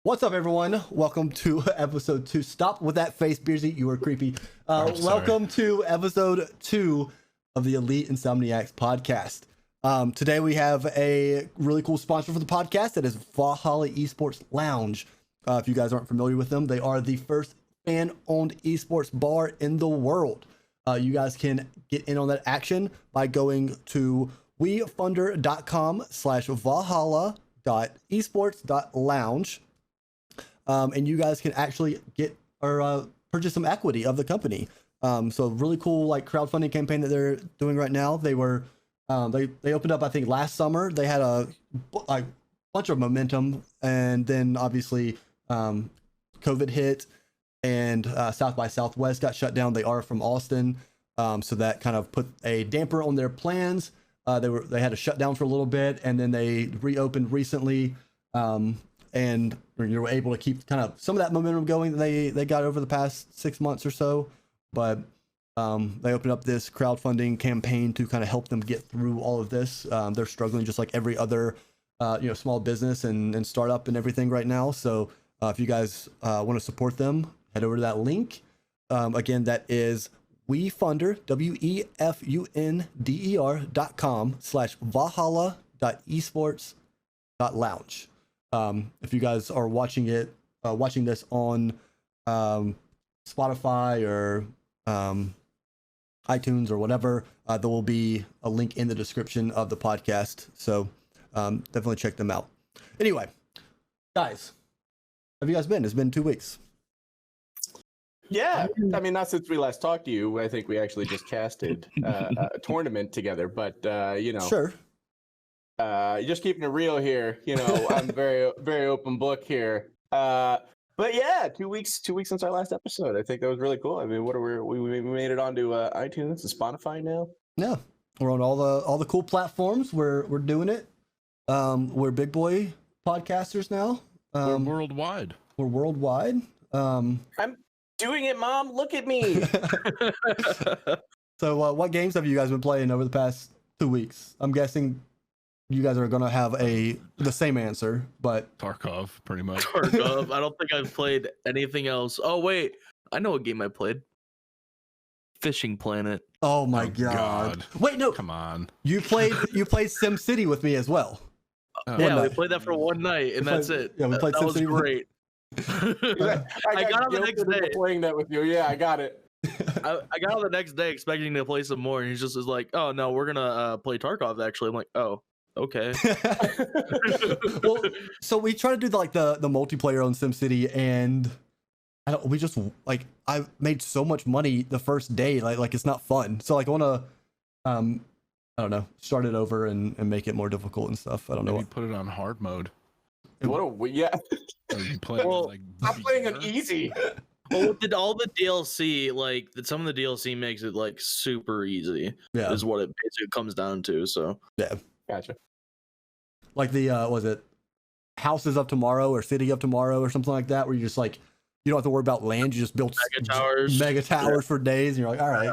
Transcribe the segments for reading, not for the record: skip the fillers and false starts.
What's up, everyone? Welcome to episode 2. Stop with that face, Beersy. You are creepy. Welcome to episode 2 of the Elite Insomniacs podcast. Today we have a really cool sponsor for the podcast. That is Valhalla Esports Lounge. If you guys aren't familiar with them, they are the first fan-owned esports bar in the world. You guys can get in on that action by going to wefunder.com/valhalla.esports.lounge. And you guys can actually get or purchase some equity of the company. So really cool like crowdfunding campaign that they're doing right now. They were they opened up I think last summer. They had a bunch of momentum, and then obviously COVID hit, and South by Southwest got shut down. They are from Austin, so that kind of put a damper on their plans. They had to shut down for a little bit, and then they reopened recently. And you were able to keep kind of some of that momentum going that they got over the past 6 months or so. But they opened up this crowdfunding campaign to kind of help them get through all of this. They're struggling just like every other small business and startup and everything right now. So if you guys want to support them, head over to that link. Again, that is wefunder, wefunder.com/valhalla.esports.lounge. If you guys are watching this on Spotify or iTunes or whatever, there will be a link in the description of the podcast. So definitely check them out. Anyway, guys, how have you guys been? It's been 2 weeks. Yeah, I mean, not since we last talked to you. I think we actually just casted a tournament together, but Sure. Just keeping it real here. I'm very, very open book here. But yeah, 2 weeks since our last episode. I think that was really cool. I mean, we made it onto iTunes and Spotify now. Yeah, we're on all the cool platforms. We're doing it. We're big boy podcasters now. We're worldwide. We're worldwide. I'm doing it, Mom. Look at me. So, what games have you guys been playing over the past 2 weeks? I'm guessing you guys are going to have the same answer, but Tarkov, pretty much. Tarkov. I don't think I've played anything else. Oh wait, I know what game I played. Fishing Planet. oh my god. Wait, no. Come on. You played SimCity with me as well. Yeah, night. we played that for one night, and that's it. Yeah, we played that was SimCity. great. I got on the next day. Playing that with you. Yeah, I got it. I got on the next day expecting to play some more, and he just was like, "Oh no, we're gonna play Tarkov." Actually, I'm like, "Oh, okay." Well, so we try to do the multiplayer on SimCity, and I made so much money the first day, like it's not fun. So like I want to, I don't know, start it over and make it more difficult and stuff. I don't know. Maybe put it on hard mode. Yeah. Or you can play I'm playing on easy. Well, did all the DLC some of the DLC makes it like super easy? Yeah, is what it basically comes down to. So yeah, Gotcha. like the was it Houses of Tomorrow or City of Tomorrow or something like that, where you just like you don't have to worry about land, you just build mega towers for days, and you're like, all right,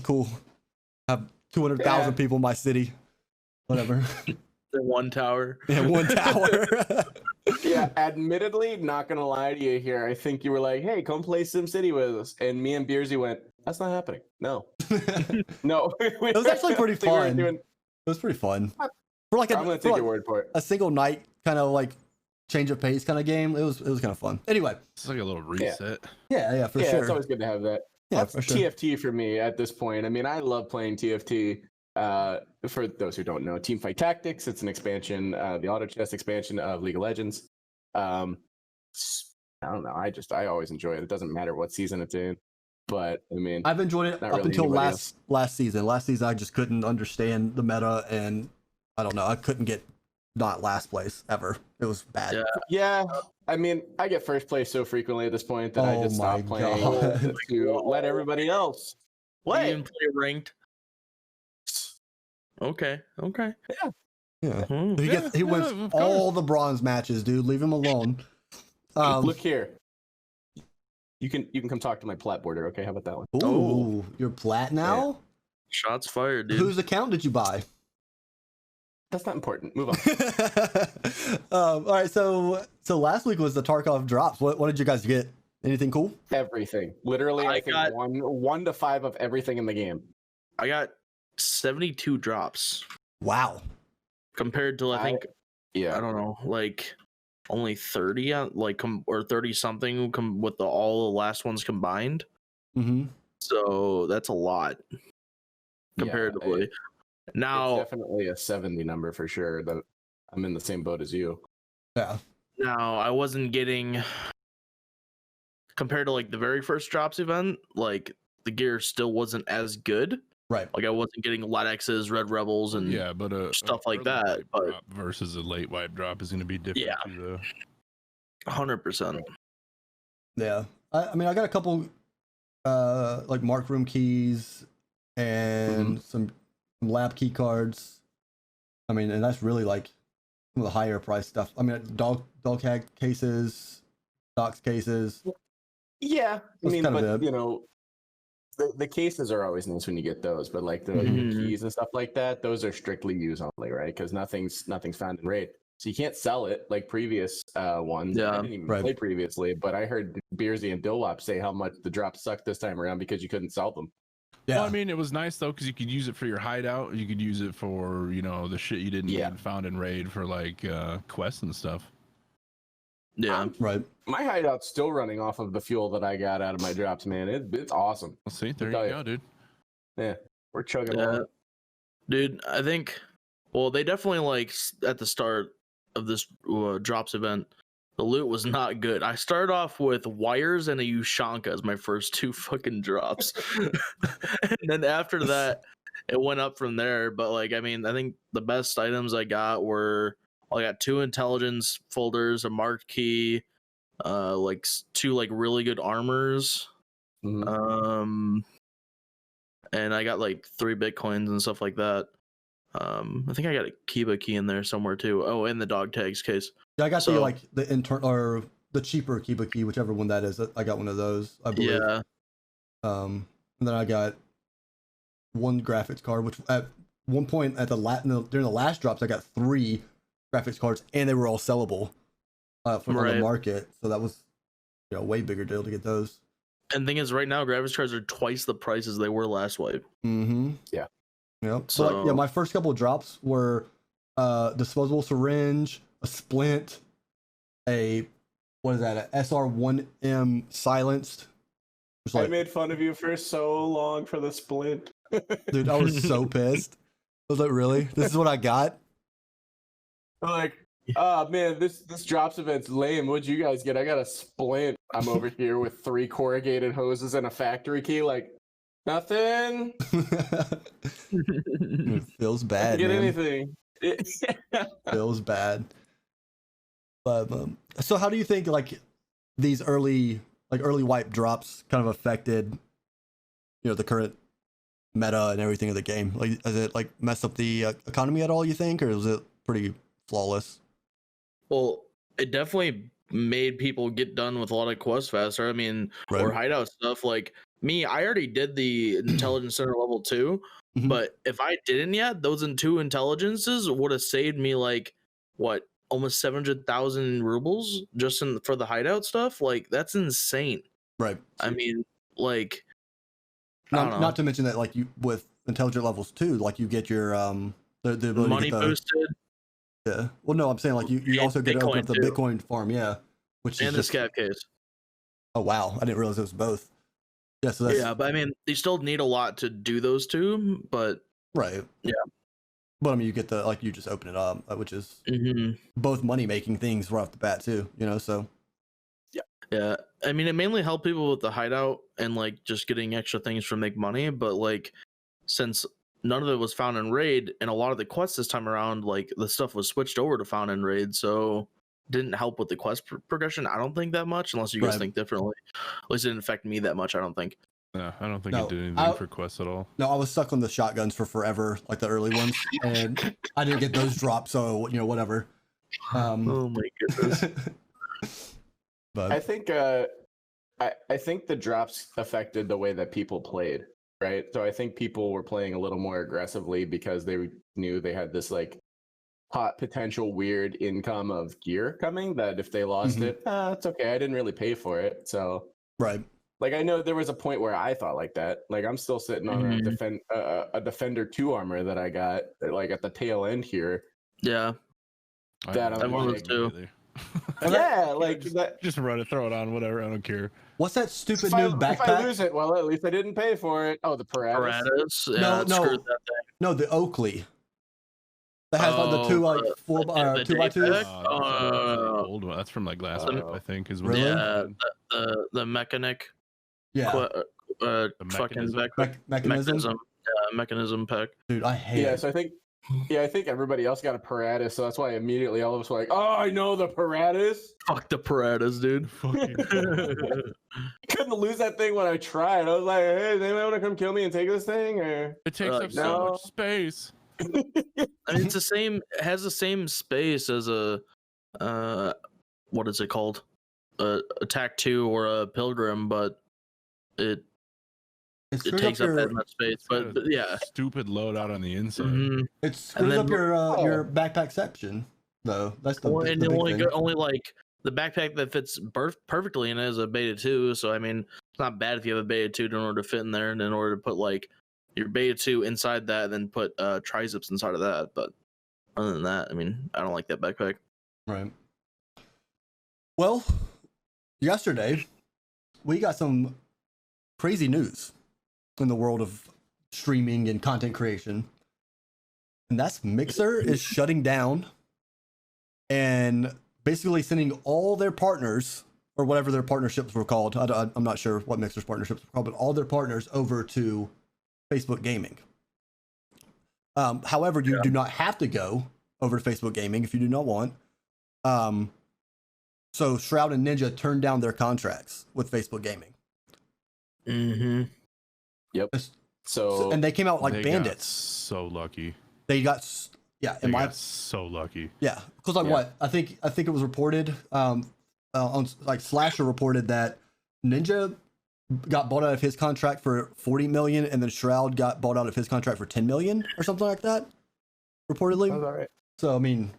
cool. I have 200,000 people in my city, whatever. the one tower. Yeah, one tower. Yeah, admittedly, not gonna lie to you here. I think you were like, "Hey, come play SimCity with us," and me and Beersy went, "That's not happening. No, no." It was actually pretty fun. It was pretty fun. For like I'm gonna take your word for it. A single night kind of like change of pace kind of game. It was kind of fun. Anyway, it's like a little reset. Yeah, for sure. It's always good to have that. Yeah, That's for sure. TFT for me at this point. I mean, I love playing TFT. For those who don't know, Teamfight Tactics. It's an expansion, the auto chess expansion of League of Legends. I don't know. I always enjoy it. It doesn't matter what season it's in. But I mean, I've enjoyed it up really until last season. Last season, I just couldn't understand the meta, and I don't know. I couldn't get not last place ever. It was bad. Yeah. I mean, I get first place so frequently at this point that I just stopped playing to let everybody else play. You didn't play ranked. Okay. Yeah. Hmm. He wins all the bronze matches, dude. Leave him alone. Look here. You can come talk to my plat border, okay? How about that one? Ooh, you're plat now? Shots fired, dude. Whose account did you buy? That's not important. Move on. All right, so last week was the Tarkov drops. What did you guys get? Anything cool? Everything. Literally, I think got- 1 to 5 of everything in the game. I got 72 drops Wow. compared to I think Yeah. I don't know, like only 30 or 30 something with all the last ones combined. Mm-hmm. So that's a lot comparatively. It's Now definitely a 70 number for sure. That I'm in the same boat as you. Yeah. now I wasn't getting, compared to like the very first drops event, like the gear still wasn't as good. Right. Like I wasn't getting X's, Red Rebels, and Yeah, but stuff like early that, wipe but- drop versus a late wipe drop is going to be different Yeah. too, though. 100%. Yeah. I mean, I got a couple like mark room keys and some lab key cards. I mean, and that's really like some of the higher price stuff. I mean, dog tag cases, docs cases. Yeah, I That's mean, kind of but it. you know, the cases are always nice when you get those, but like the Mhm. keys and stuff like that, those are strictly use only, right? Because nothing's found in raid, so you can't sell it like previous ones. I Yeah. didn't even Right. play previously, but I heard Beersy and Dillwop say how much the drops sucked this time around because you couldn't sell them. Yeah. Well, I mean, it was nice though because you could use it for your hideout. You could use it for the shit you didn't Yeah. need found in raid for like quests and stuff. Yeah. Right. My hideout's still running off of the fuel that I got out of my drops, man. It's awesome. Well, see, there tell you you. go, dude. Yeah, we're chugging Yeah. along. Dude, I think, well, they definitely like at the start of this drops event, the loot was not good. I started off with wires and a Ushanka as my first 2 fucking drops. And then after that, it went up from there. But like, I mean, I think the best items I got were, I got 2 intelligence folders, a marked key, like 2 like really good armors. Mhm. And I got like 3 bitcoins and stuff like that. I think I got a Kiba key in there somewhere too. Oh, in the dog tags case. Yeah, I got So- the internal or the cheaper Kiba key, whichever one that is. I got one of those, I believe. Yeah. And then I got 1 graphics card, which at one point at during the last drops, I got 3 graphics cards, and they were all sellable from on the Right. market. So that was a way bigger deal to get those. And thing is, right now graphics cards are twice the price as they were last wipe. Mm-hmm. Yeah. Yep. So like, yeah, So- my first couple of drops were disposable syringe, a splint, a SR1M silenced. It's I like, made fun of you for so long for the splint. dude, I was so pissed. I was like, really? This is what I got? Like, oh man, this drops event's lame. What'd you guys get? I got a splint. I'm over here with 3 corrugated hoses and a factory key. Like, nothing. It feels I bad, didn't get man. anything. Feels bad. But so how do you think like these early wipe drops kind of affected the current meta and everything of the game? Like, has it like messed up the economy at all, you think, or was it pretty flawless? Well, it definitely made people get done with a lot of quests faster. I mean, Right. or hideout stuff. Like me, I already did the intelligence center level 2, Mhm. but if I didn't yet, those 2 intelligences would have saved me like what, almost 700,000 rubles just for the hideout stuff. Like that's insane. Right. I mean, like, I don't know. Not to mention that like you with intelligent levels too, like you get your the ability Money to get the, boosted yeah. Well, no, I'm saying like you And also get to open Bitcoin up the too. Bitcoin farm, yeah. Which is and the just, scav case. oh wow, I didn't realize it was both. Yeah, so that's Yeah, but I mean, you still need a lot to do those 2, but right. Yeah. But I mean, you get the like you just open it up, which is mhm. both money making things right off the bat too. So Yeah, I mean, it mainly helped people with the hideout and like just getting extra things to make money. But like, since none of it was found in raid, and a lot of the quests this time around, like the stuff was switched over to found in raid, so didn't help with the quest progression. I don't think that much, unless you guys Right. think differently. At least it didn't affect me that much. I don't think. No, I don't think No, it did anything I- for quests at all. no, I was stuck on the shotguns for forever, like the early ones, and I didn't get those drops, so whatever. Oh my goodness. But I think I think the drops affected the way that people played, right? So I think people were playing a little more aggressively because they knew they had this like potential weird income of gear coming that if they lost Mhm. it, it's okay. I didn't really pay for it. So Right. like I know there was a point where I thought like that. Like I'm still sitting on a Defender 2 armor that I got like at the tail end here. Yeah. That I'm one of like, those too. yeah, like that. Just run it, throw it on, whatever. I don't care. What's that stupid If new I backpack? lose it, well, at least I didn't pay for it. Oh, the Paratus. Paratus. Yeah, No, it no. screwed that thing. No, the Oakley. That has like the Oh, two like the- four the 2x2s. day That's pack? the old one. That's from like last Oh. month, I think. Is when Really? Yeah, the mechanic. Yeah. The Fucking mechanism? Mechanism. mechanism pack. Dude, I hate Yeah, it. so I think everybody else got a Paratus, so that's why immediately all of us were like, "Oh, I know the Paratus." Fuck the Paratus, dude. Fucking Couldn't lose that thing when I tried. I was like, "Hey, does anybody want to come kill me and take this thing?" Or it takes Like, up so no. much space. I mean, it's the same. It has the same space as a, what is it called? Attack 2 or a Pilgrim, but it It screws takes up up that your much space. It's got But a yeah. Stupid loadout on the inside. Mhm. it screws then- up your backpack section though. That's the, Well, the and big only thing. only like the backpack that fits perfectly in it is a beta 2. So I mean, it's not bad if you have a beta 2 in order to fit in there, and in order to put like your beta 2 inside that, and then put triceps inside of that. But other than that, I mean, I don't like that backpack. Right. Well, yesterday we got some crazy news in the world of streaming and content creation. And that's Mixer is shutting down and basically sending all their partners, or whatever their partnerships were called. I'm not sure what Mixer's partnerships were called, but all their partners over to Facebook Gaming. However, you do not have to go over to Facebook Gaming if you do not want. So Shroud and Ninja turned down their contracts with Facebook Gaming. Mm-hmm. so And they came out like They bandits. got so lucky. They got, yeah, They in my, got so lucky. yeah, because like Yeah. what I think it was reported, on like Slasher reported that Ninja got bought out of his contract for 40 million, and then Shroud got bought out of his contract for 10 million or something like that, reportedly. all right. So I mean,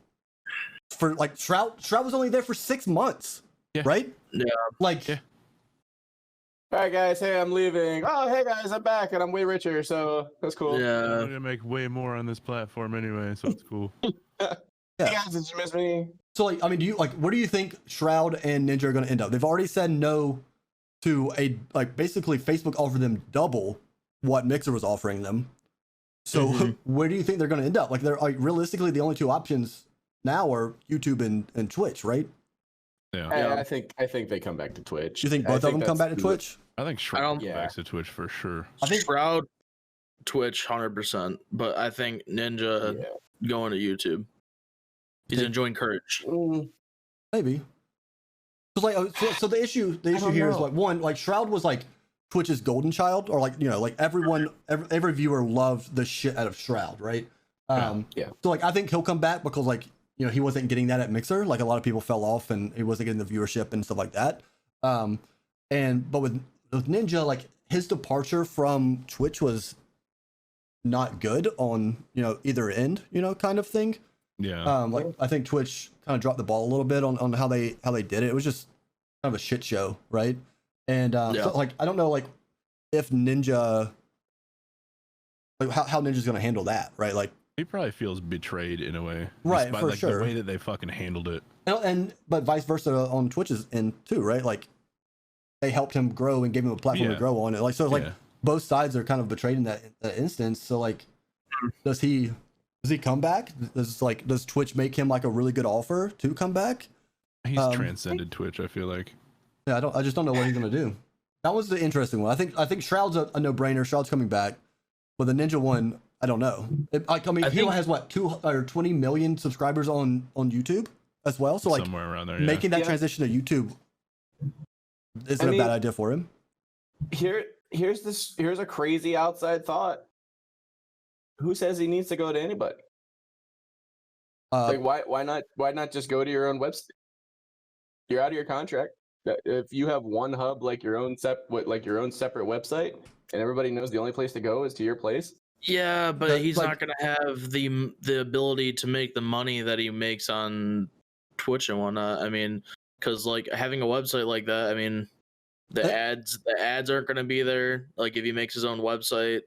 for like Shroud was only there for 6 months, Yeah. right? Yeah. Like, Yeah. All right, guys. Hey, I'm leaving. Oh, hey guys, I'm back and I'm way richer, so that's cool. I'm Yeah. gonna make way more on this platform anyway, so it's cool. Hey guys, did you miss me? so like, I mean, do you like, where do you think Shroud and Ninja are going to end up? They've already said no to basically Facebook offered them double what Mixer was offering them. So Mhm. where do you think they're going to end up? Like, they're like realistically the only two options now are YouTube and Twitch, right? Yeah. Yeah. I think they come back to Twitch. Do you think I both of them come that's back to the- Twitch? I think I Shroud don't- goes Yeah. back to Twitch for sure. I think Shroud, Twitch, 100%. But I think Ninja Yeah. going to YouTube. He's Okay. enjoying Courage. maybe. Because like, so the issue don't here is know. like, one, like Shroud was like Twitch's golden child, or like, you know, like every viewer loved the shit out of Shroud, right? Yeah. So like, I think he'll come back because like, you know, he wasn't getting that at Mixer. Like a lot of people fell off and he wasn't getting the viewership and stuff like that. But with Ninja, like his departure from Twitch was not good on, you know, either end, you know, kind of thing. Yeah. Like I think Twitch kind of dropped the ball a little bit on how they did it. It was just kind of a shit show, right? And Yeah. so like I don't know like if Ninja, like how Ninja's gonna handle that, right? Like He probably feels betrayed in a way. just Right, by, for like, sure. The way that they fucking handled it. but vice versa on Twitch's end too, right? Like they helped him grow and gave him a platform to Yeah. grow on. It like so like Yeah. both sides are kind of betrayed in that instance. So like, does he come back? Does Twitch make him like a really good offer to come back? He's Um, transcended Twitch, I feel like. Yeah, I just don't know what he's gonna do. That was the interesting one. I think Shroud's a no-brainer. Shroud's coming back, but the Ninja one, I don't know. I mean, I he think- has what 20 million subscribers on YouTube as well. So like Somewhere around there. Yeah. making that Yeah. transition to YouTube isn't I a mean- bad idea for him. Here's a crazy outside thought. Who says he needs to go to anybody? Like why not just go to your own website? You're out of your contract. If you have one hub like your own separate website, and everybody knows the only place to go is to your place, Yeah, but The- he's like- not gonna have the ability to make the money that he makes on Twitch and whatnot. I mean, because like having a website like that, I mean, the ads aren't gonna be there. Like if he makes his own website,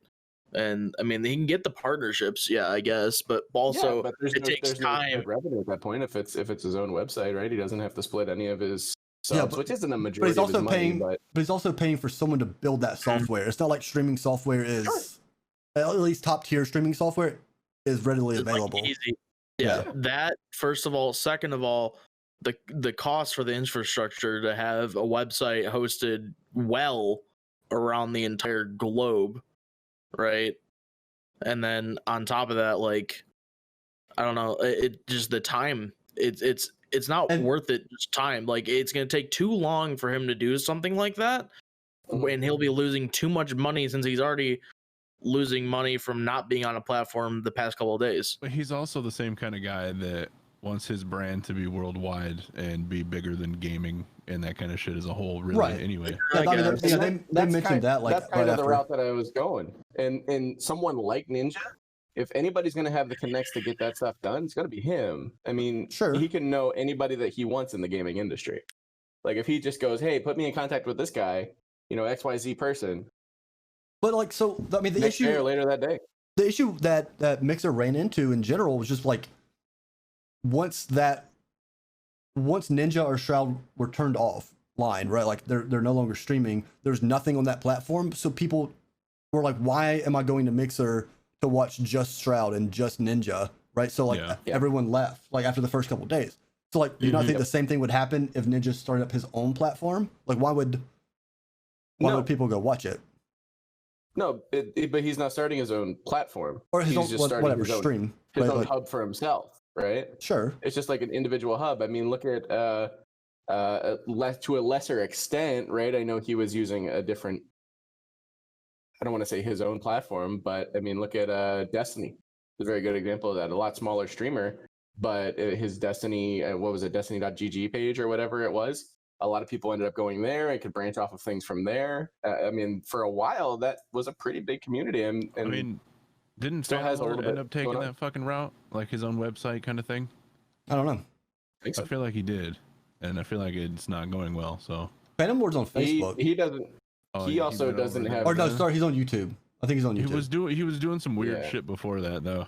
and I mean he can get the partnerships, yeah, I guess, but also but it takes there's no time. shared revenue at that point if it's his own website, right? He doesn't have to split any of his subs, but- which isn't a But majority he's also of his money. paying. But But he's also paying for someone to build that software. It's not like streaming software is, at least top tier streaming software, is readily It's, like, available. easy. Yeah, Yeah. that first of all. Second of all, the cost for the infrastructure to have a website hosted well around the entire globe, right? And then on top of that, like I don't know, it just the time. It's not And- worth it. Just time. Like it's gonna take too long for him to do something like that, when he'll be losing too much money since he's already losing money from not being on a platform the past couple of days. But he's also the same kind of guy that wants his brand to be worldwide and be bigger than gaming and that kind of shit as a whole, really. Right. Anyway, Yeah, I I mean, guess. they that's mentioned kind, that like that's kind right of the after. route that I was going. And someone like Ninja, if anybody's gonna have the connects to get that stuff done, it's gonna be him. I mean, Sure. he can know anybody that he wants in the gaming industry. Like if he just goes, "Hey, put me in contact with this guy," XYZ person, But like, so I mean, the next day or issue later that day. that Mixer ran into in general was just like once Ninja or Shroud were turned offline, right? Like they're no longer streaming. There's nothing on that platform, so people were like, "Why am I going to Mixer to watch just Shroud and just Ninja?" Right? So like Yeah. everyone left like after the first couple days. So like, do you not Mhm. think the same thing would happen if Ninja started up his own platform? Like, why would No. people go watch it No, but he's not starting his own platform. or his He's own just starting whatever his own, stream? his Right? own Like, hub for himself, right? sure. It's just like an individual hub. I mean, look at to a lesser extent, right? I know he was using a different. I don't want to say his own platform, but I mean, look at Destiny. It's a very good example of that. A lot smaller streamer, but his Destiny, what was it, Destiny.gg page or whatever it was. A lot of people ended up going there and could branch off of things from there. I mean, for a while, that was a pretty big community. And I mean, didn't still has a little Star-Lord end bit up taking going on. that fucking route, like his own website kind of thing? I don't know. I think I so. feel like he did, and I feel like it's not going well. So Phantom Lord's on Facebook. He doesn't. oh, He also went over doesn't there. have- Or no, sorry, he's on YouTube. I think he's on YouTube. He was doing some weird Yeah. shit before that though.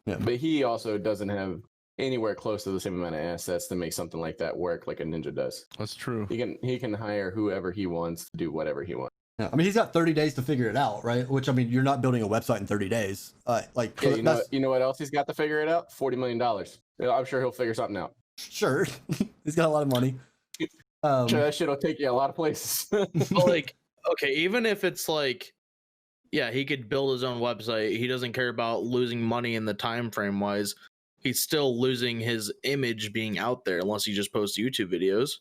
But he also doesn't have anywhere close to the same amount of assets to make something like that work like a Ninja does. That's true. He can hire whoever he wants to do whatever he wants. Yeah, I mean, he's got 30 days to figure it out, right? Which, I mean, you're not building a website in 30 days. Like, Yeah, that's you know what else he's got to figure it out? $40 million. I'm sure he'll figure something out. sure. He's got a lot of money. Sure, that shit'll take you a lot of places. But like, okay, even if it's like, yeah, he could build his own website. He doesn't care about losing money in the time frame wise. He's still losing his image being out there unless he just posts YouTube videos,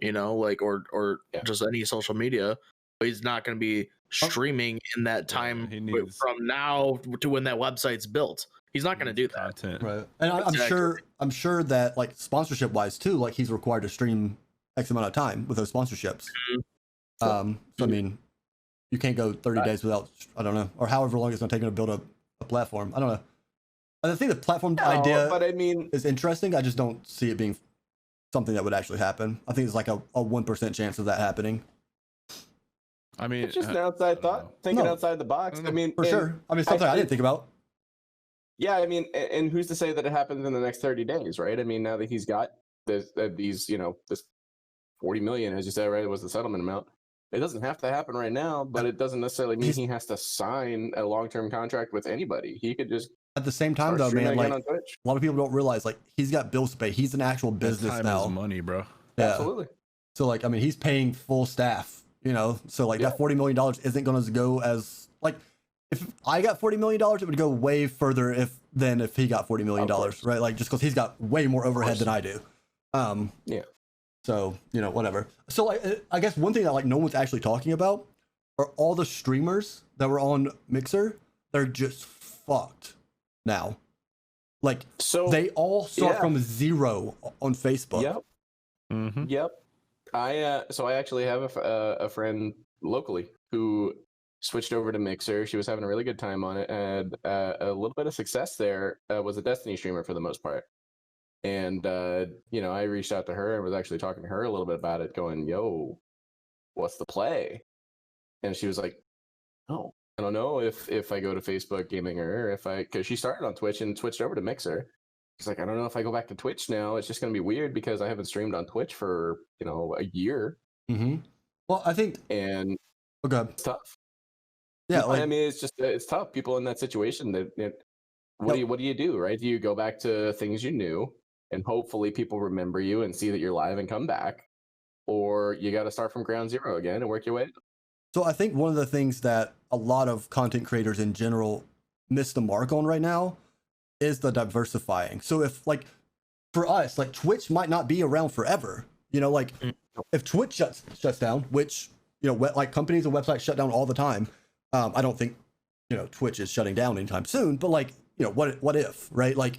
like or Yeah. just any social media. But he's not going to be streaming in that time he needs- from now to when that website's built. He's not going to do that. Content. Right. And Exactly. I'm sure that, like, sponsorship wise, too, like, he's required to stream X amount of time with those sponsorships. So, I mean, you can't go 30 days without, I don't know, or however long it's going to take him to build a platform. I don't know. I think the platform idea but I mean, is interesting. I just don't see it being something that would actually happen. I think it's like a 1% chance of that happening. I mean, it's just an I outside don't thought, know. thinking No. outside the box. I mean, For and- sure. I mean, something I didn't think about. Yeah, I mean, and who's to say that it happens in the next 30 days, right? I mean, now that he's got these, this 40 million, as you said, right, was the settlement amount. It doesn't have to happen right now, but it doesn't necessarily mean he has to sign a long-term contract with anybody. He could just At the same time, start though, streaming man, again like, on Twitch. a lot of people don't realize, like, he's got bills to pay. He's an actual That business time now. is money, bro. Yeah. Absolutely. So, like, I mean, he's paying full staff, So, like, that $40 million isn't going to go as, like, if I got $40 million, it would go way further than if he got $40 million, Of course. right? Like, just because he's got way more overhead course. than I do. Yeah. So, whatever. So, like, I guess one thing that, like, no one's actually talking about are all the streamers that were on Mixer. They're just fucked now. Like, So they all start yeah. from zero on Facebook. Yep. Mm-hmm. Yep. I actually have a friend locally who switched over to Mixer. She was having a really good time on it, and a little bit of success there. Was a Destiny streamer for the most part. And you know, I reached out to her and was actually talking to her a little bit about it, going, "Yo, what's the play?" And she was like, "Oh, I don't know if I go to Facebook gaming or if because she started on Twitch and switched over to Mixer. She's like, I don't know if I go back to Twitch now. It's just going to be weird because I haven't streamed on Twitch for, you know, a year." Well, I think, And okay, it's tough. yeah, I mean, it's just it's tough. People in that situation, what do you do, right? Do you go back to things you knew and hopefully people remember you and see that you're live and come back, or you got to start from ground zero again and work your way? So I think one of the things that a lot of content creators in general miss the mark on right now is the diversifying. So if, like, for us, like, Twitch might not be around forever, you know, like if Twitch shuts down, which, you know, like companies and websites shut down all the time. I don't think, you know, Twitch is shutting down anytime soon, but, like, you know, what if, right? Like,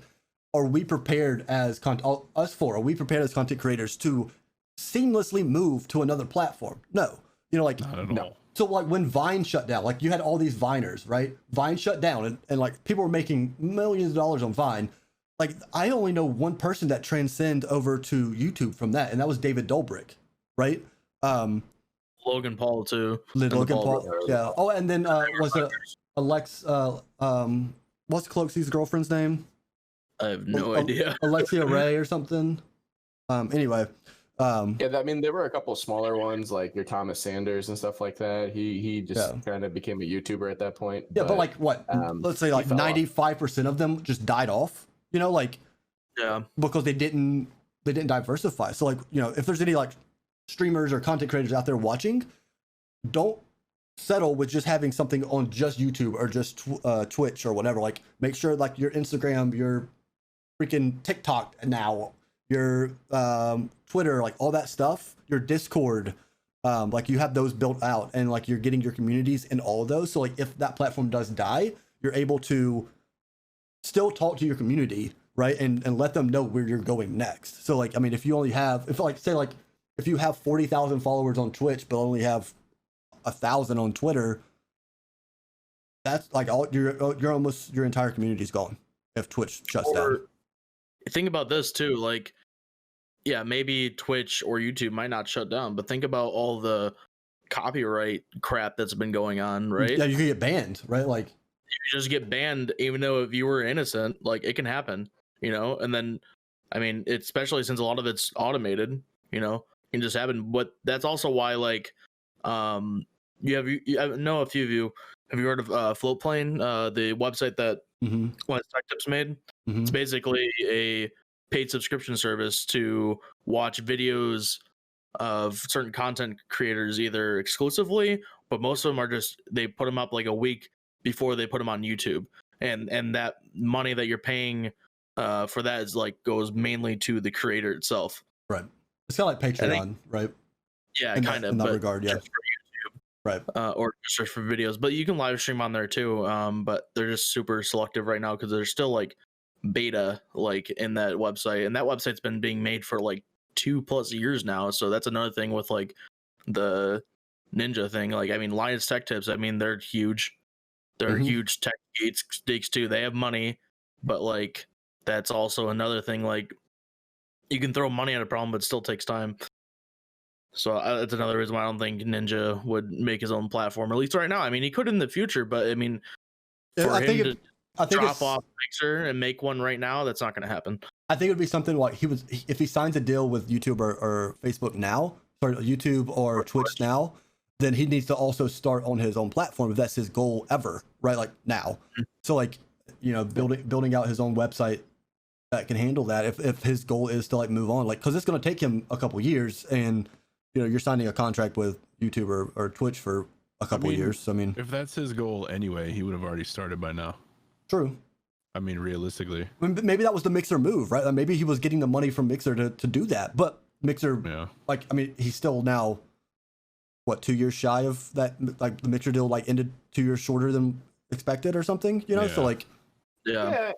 are we prepared as are we prepared as content creators to seamlessly move to another platform? No, you know, like, Not at No. all. so, like, when Vine shut down, like, you had all these Viners, right? Vine shut down, and like, people were making millions of dollars on Vine. Like, I only know one person that transcended over to YouTube from that, and that was David Dobrik, right? Logan Paul too. and the Logan Paul, brothers. yeah. Oh, and then was it what's Cloakzy's girlfriend's name? I have no idea. Alexia Ray or something. Anyway, Yeah, I mean, there were a couple smaller ones like your Thomas Sanders and stuff like that. He just kind of became a YouTuber at that point. yeah, but like what? Let's say like fell off. 95% of them just died off. You know, like, Yeah. because they didn't diversify. So, like, you know, if there's any like streamers or content creators out there watching, don't settle with just having something on just YouTube or just Twitch or whatever. Like, make sure like your Instagram, your freaking TikTok now, your Twitter, like all that stuff, your Discord, like you have those built out and like you're getting your communities in all of those. So like if that platform does die, you're able to still talk to your community, right? And let them know where you're going next. So like, I mean, if you only have, if you have 40,000 followers on Twitch, but only have 1,000 on Twitter, that's like you're almost, your entire community's gone if Twitch shuts down. Think about this too, like, yeah, maybe Twitch or YouTube might not shut down, but think about all the copyright crap that's been going on, right? Yeah, you can get banned, right? Like, You just get banned even though if you were innocent, like it can happen, you know? And then, I mean, especially since a lot of it's automated, you know, it can just happen. But that's also why, like, I know a few of you, have you heard of Floatplane, the website that one of Tech Tips made? It's basically a paid subscription service to watch videos of certain content creators either exclusively, but most of them are just, they put them up like a week before they put them on YouTube, and that money that you're paying for that is like goes mainly to the creator itself. right. It's kind of like Patreon, right? Yeah, In kind that, of. in that but regard, yeah. just for YouTube, Right. or search for videos, but you can live stream on there too. But they're just super selective right now because there's still like beta like in that website, and that website's been being made for like 2+ years now. So that's another thing with like the Ninja thing. Like, I mean, Linus Tech Tips, I mean, they're huge. They're huge tech geeks too. They have money, but like that's also another thing. Like, you can throw money at a problem, but it still takes time. So that's another reason why I don't think Ninja would make his own platform, at least right now. I mean, he could in the future, but I mean, for I think him I to think drop it's, off Mixer and make one right now, that's not going to happen. I think it would be something like if he signs a deal with YouTube or Facebook now, or YouTube or Twitch now, then he needs to also start on his own platform if that's his goal ever, right? Like now. So like, you know, building out his own website that can handle that if his goal is to like move on, like, because it's going to take him a couple years, and you know, you're signing a contract with YouTube or Twitch for a couple years. So I mean, if that's his goal anyway, he would have already started by now. True. I mean, realistically. Maybe that was the Mixer move, right? Like maybe he was getting the money from Mixer to do that, but Mixer, Yeah. like, I mean, he's still now, what, 2 years shy of that? Like the Mixer deal like ended 2 years shorter than expected or something, you know? So Yeah. like, Yeah.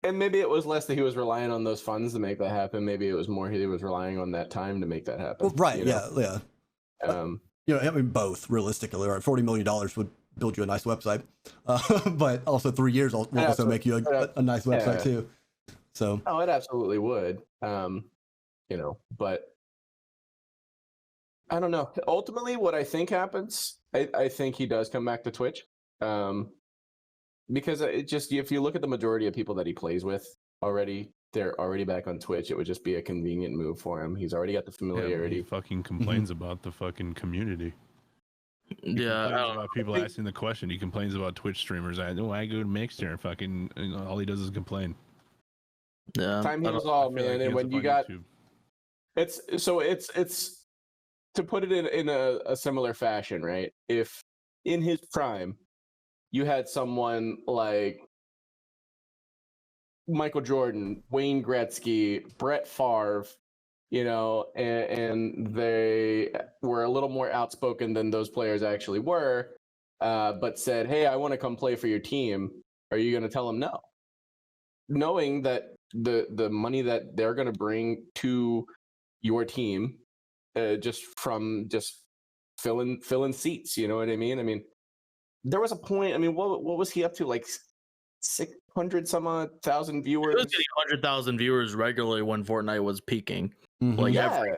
And maybe it was less that he was relying on those funds to make that happen. Maybe it was more he was relying on that time to make that happen. well, right, you know? yeah. Um, You know, I mean, both realistically, right? $40 million would build you a nice website, but also 3 years will also make you a nice website too. So it absolutely would. But I don't know. Ultimately, what I think happens, I think he does come back to Twitch, because it just, if you look at the majority of people that he plays with already, they're already back on Twitch. It would just be a convenient move for him. He's already got the familiarity. He fucking complains about the fucking community. He complains about people asking the question. He complains about Twitch streamers. I go to Mixer and fucking, all he does is complain. Yeah, time heals all, man. Like and when you got YouTube. it's to put it in a similar fashion, right? If in his prime you had someone like Michael Jordan, Wayne Gretzky, Brett Favre, and they were a little more outspoken than those players actually were, but said, "Hey, I want to come play for your team." Are you going to tell them no? Knowing that the money that they're going to bring to your team, just filling seats, you know what I mean? I mean, there was a point. I mean, what was he up to? Like 600 some odd thousand viewers. He was getting 100,000 viewers regularly when Fortnite was peaking. Like every day.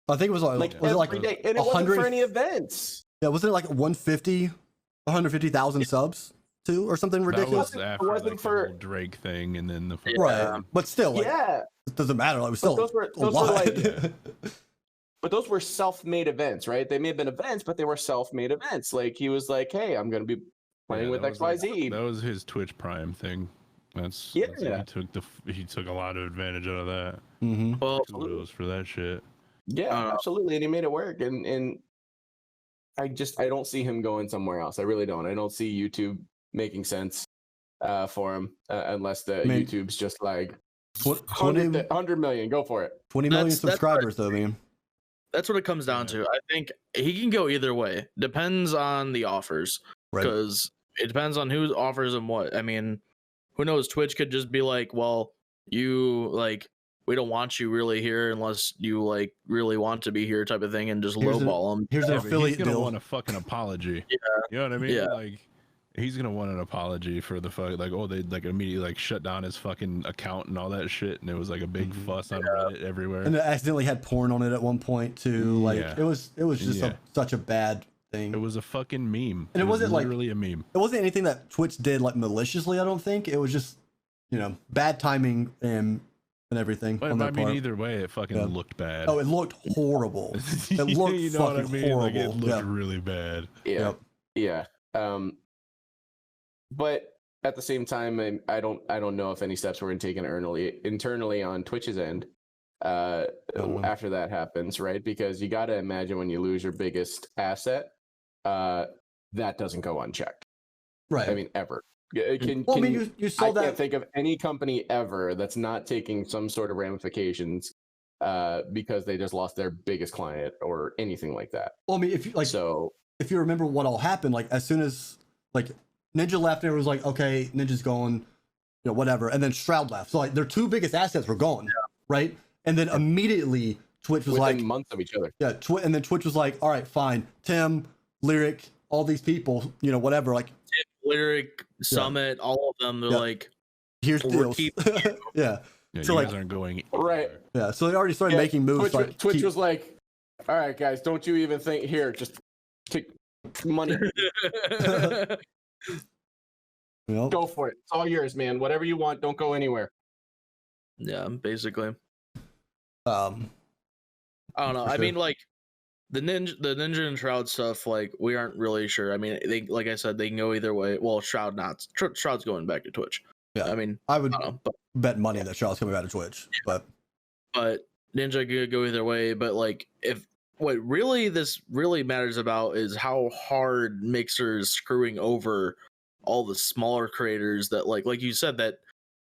I think it was like every day, and it wasn't for any events. Yeah, wasn't it like 150,000 subs too, or something ridiculous? That was after, it wasn't like, for the whole Drake thing, and then the right. But still, like, it doesn't matter. Like, it was still those were a lot. like, but those were self-made events, right? They may have been events, but they were self-made events. Like, he was like, "Hey, I'm going to be playing with XYZ." That was his Twitch Prime thing. That's he took a lot of advantage out of that. Well, kudos for that shit. Yeah, absolutely, and he made it work. And I don't see him going somewhere else. I really don't. I don't see YouTube making sense for him unless YouTube's just like 100 million. Go for it. 20 million subscribers, though, man. That's what it comes down to. I think he can go either way. Depends on the offers, because it depends on who offers him what. I mean, who knows? Twitch could just be like, "Well, we don't want you really here unless you like really want to be here," type of thing, and just lowball him. Here's an affiliate deal. He's gonna want a fucking apology. Yeah, you know what I mean? Yeah. Like, he's gonna want an apology for the fuck. Like, they like immediately like shut down his fucking account and all that shit, and it was like a big fuss on Reddit everywhere. And it accidentally had porn on it at one point too. Like, it was just such a bad thing. It was a fucking meme. And it wasn't literally a meme. It wasn't anything that Twitch did like maliciously. I don't think it was just bad timing and everything. But I mean, either way, it fucking looked bad. Oh, it looked horrible. It looked you know fucking what I mean? horrible. Like, it looked really bad. Yeah. But at the same time, I don't know if any steps were taken internally on Twitch's end after that happens, right? Because you got to imagine when you lose your biggest asset, that doesn't go unchecked. Right. I mean, ever. You saw that. I can't think of any company ever that's not taking some sort of ramifications because they just lost their biggest client or anything like that. Well, I mean, if you remember what all happened, like as soon as like Ninja left, and it was like, okay, Ninja's going, whatever, and then Shroud left. So like their two biggest assets were gone, right? And then immediately Twitch was within like months of each other. Yeah, and then Twitch was like, all right, fine, Tim, Lyric, all these people, whatever, like. Lyric, Summit, all of them, they're like, here's deals. Yeah, so you guys aren't going right. Yeah, so they already started making moves. Twitch was like, all right, guys, don't you even think here, just take money. Go for it. It's all yours, man. Whatever you want, don't go anywhere. Yeah, basically. I don't know. I mean, like the Ninja and Shroud stuff, like we aren't really sure. I mean, like I said, they can go either way. Well, Shroud not. Shroud's going back to Twitch. Yeah, I mean, I would bet money that Shroud's coming back to Twitch, but Ninja could go either way. But like, if what this really matters about is how hard Mixer is screwing over all the smaller creators that like you said, that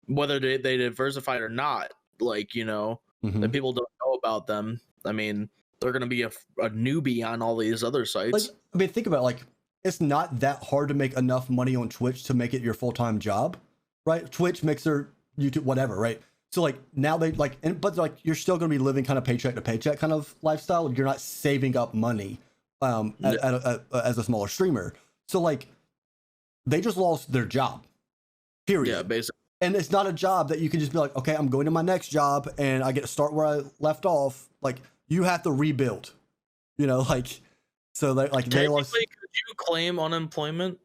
whether they diversified or not, like that people don't know about them. I mean, they're going to be a newbie on all these other sites. Like, I mean, think about it, like, it's not that hard to make enough money on Twitch to make it your full-time job, right? Twitch, Mixer, YouTube, whatever, right? So like now they like, but like you're still going to be living kind of paycheck to paycheck kind of lifestyle. You're not saving up money as a smaller streamer. So like, they just lost their job. Period. Yeah, basically. And it's not a job that you can just be like, okay, I'm going to my next job and I get to start where I left off. Like, you have to rebuild, like, so they like they lost. Could you claim unemployment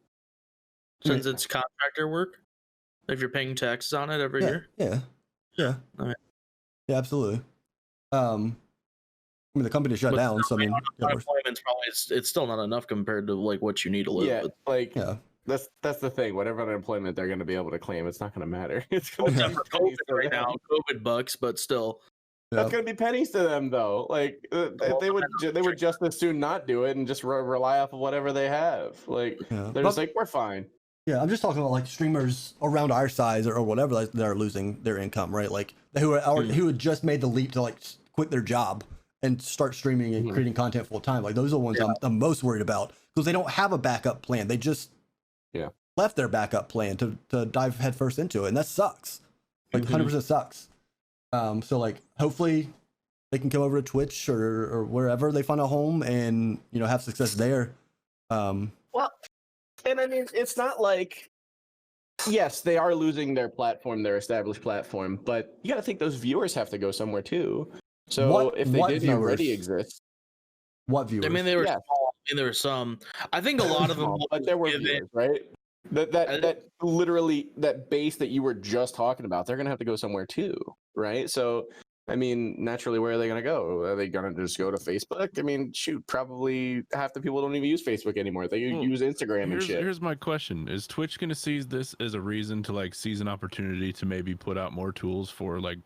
since it's contractor work if you're paying taxes on it every year? Yeah. Okay. Yeah, absolutely. I mean, the company shut down, so I mean, unemployment's probably it's still not enough compared to like what you need to live. Yeah, with. like that's the thing. Whatever unemployment they're going to be able to claim, it's not going to matter. It's going to be COVID right now, COVID bucks, but still. That's going to be pennies to them, though. Like they would just as soon not do it and just rely off of whatever they have. Like they're just like, we're fine. Yeah, I'm just talking about like streamers around our size or whatever that are losing their income, right? Like who had just made the leap to like quit their job and start streaming and creating content full time. Like those are the ones I'm most worried about because they don't have a backup plan. They just left their backup plan to dive headfirst into it, and that sucks. Like 100% sucks. So like hopefully they can come over to Twitch or wherever they find a home and have success there. Well, and I mean it's not like yes, they are losing their platform, their established platform, but you got to think those viewers have to go somewhere too. So if they didn't already exist, what viewers? I mean, they were small. I mean, there were some. I think a lot of them, but there were viewers, right? That literally that base that you were just talking about, they're gonna have to go somewhere too, right? So, I mean, naturally, where are they gonna go? Are they gonna just go to Facebook? I mean, shoot, probably half the people don't even use Facebook anymore. They use Instagram and shit. Here's my question: is Twitch gonna seize this as a reason to like seize an opportunity to maybe put out more tools for like